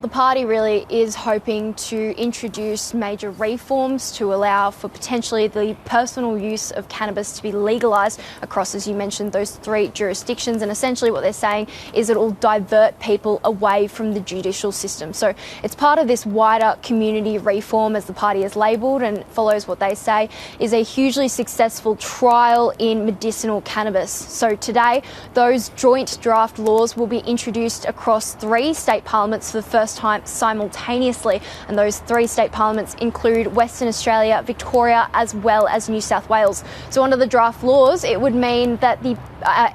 The party really is hoping to introduce major reforms to allow for potentially the personal use of cannabis to be legalised across, as you mentioned, those 3 jurisdictions. And essentially what they're saying is it will divert people away from the judicial system. So it's part of this wider community reform, as the party is labelled, and follows what they say is a hugely successful trial in medicinal cannabis. So today, those joint draft laws will be introduced across 3 state parliaments for the first time simultaneously, and those 3 state parliaments include Western Australia, Victoria, as well as New South Wales. So under the draft laws, it would mean that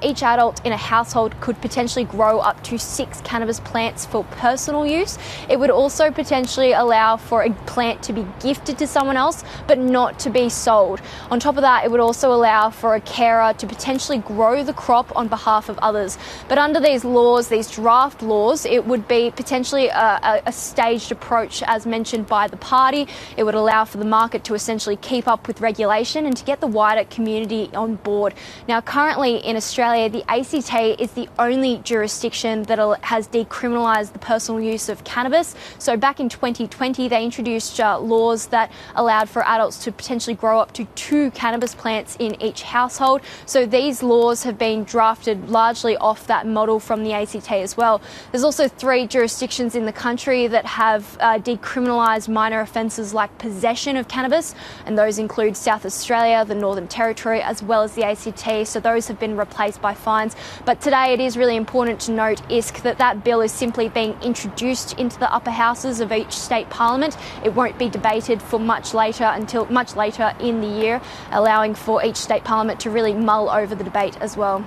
each adult in a household could potentially grow up to 6 cannabis plants for personal use. It would also potentially allow for a plant to be gifted to someone else, but not to be sold. On top of that, it would also allow for a carer to potentially grow the crop on behalf of others. But under these laws, these draft laws, it would be potentially a staged approach, as mentioned by the party. It would allow for the market to essentially keep up with regulation and to get the wider community on board. Now, currently in Australia, the ACT is the only jurisdiction that has decriminalised the personal use of cannabis. So back in 2020, they introduced laws that allowed for adults to potentially grow up to 2 cannabis plants in each household. So these laws have been drafted largely off that model from the ACT as well. There's also 3 jurisdictions in the country that have decriminalised minor offences like possession of cannabis, and those include South Australia, the Northern Territory, as well as the ACT. So those have been replaced by fines. But today it is really important to note, ISK, that bill is simply being introduced into the upper houses of each state parliament. It won't be debated for until much later in the year, allowing for each state parliament to really mull over the debate as well.